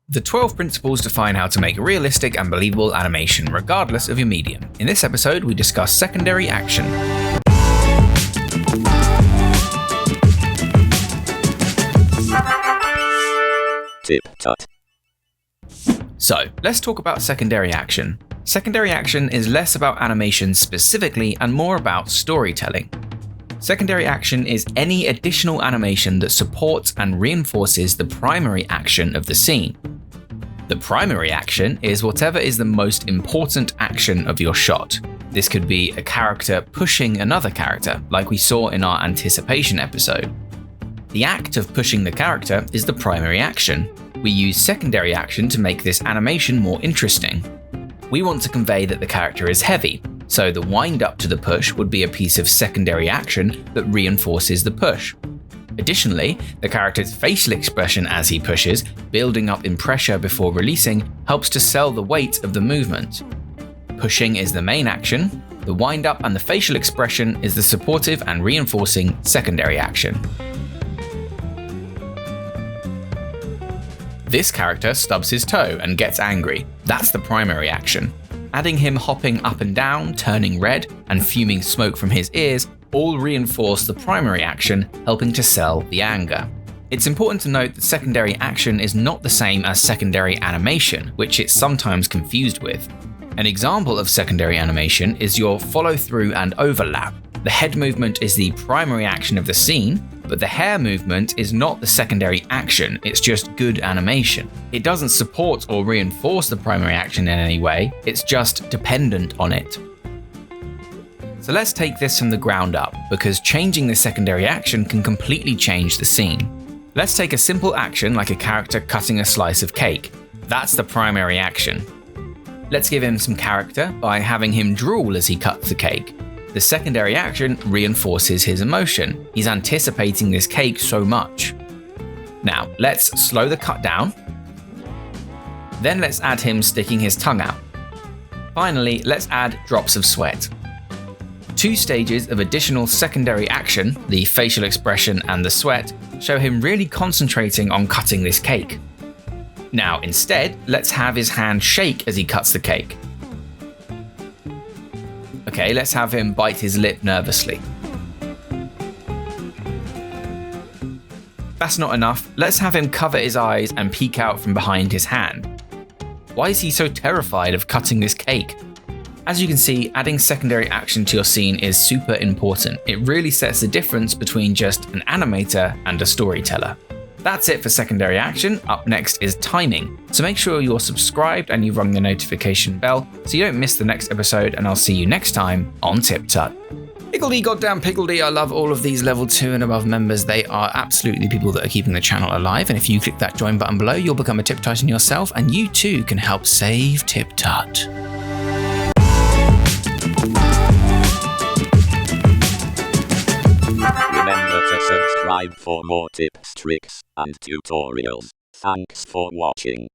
The 12 principles define how to make realistic and believable animation regardless of your medium. In this episode, we discuss secondary action. TipTut. So, let's talk about secondary action. Secondary action is less about animation specifically and more about storytelling. Secondary action is any additional animation that supports and reinforces the primary action of the scene. The primary action is whatever is the most important action of your shot. This could be a character pushing another character, like we saw in our anticipation episode. The act of pushing the character is the primary action. We use secondary action to make this animation more interesting. We want to convey that the character is heavy, so the wind up to the push would be a piece of secondary action that reinforces the push. Additionally, the character's facial expression as he pushes, building up in pressure before releasing, helps to sell the weight of the movement. Pushing is the main action, the wind up and the facial expression is the supportive and reinforcing secondary action. This character stubs his toe and gets angry. That's the primary action. Adding him hopping up and down, turning red, and fuming smoke from his ears all reinforce the primary action, helping to sell the anger. It's important to note that secondary action is not the same as secondary animation, which it's sometimes confused with. An example of secondary animation is your follow-through and overlap. The head movement is the primary action of the scene, but the hair movement is not the secondary action, it's just good animation. It doesn't support or reinforce the primary action in any way, it's just dependent on it. So let's take this from the ground up, because changing the secondary action can completely change the scene. Let's take a simple action like a character cutting a slice of cake. That's the primary action. Let's give him some character by having him drool as he cuts the cake. The secondary action reinforces his emotion. He's anticipating this cake so much. Now, let's slow the cut down. Then let's add him sticking his tongue out. Finally, let's add drops of sweat. 2 stages of additional secondary action, the facial expression and the sweat, show him really concentrating on cutting this cake. Now, instead, let's have his hand shake as he cuts the cake. Okay, let's have him bite his lip nervously. That's not enough. Let's have him cover his eyes and peek out from behind his hand. Why is he so terrified of cutting this cake? As you can see, adding secondary action to your scene is super important. It really sets the difference between just an animator and a storyteller. That's it for secondary action. Up next is timing. So make sure you're subscribed and you've rung the notification bell so you don't miss the next episode, and I'll see you next time on TipTut. Higgledy goddamn piggledy, I love all of these level 2 and above members. They are absolutely people that are keeping the channel alive, and if you click that join button below, you'll become a TipTutan yourself, and you too can help save TipTut. Remember to subscribe for more tips, tricks, and tutorials. Thanks for watching.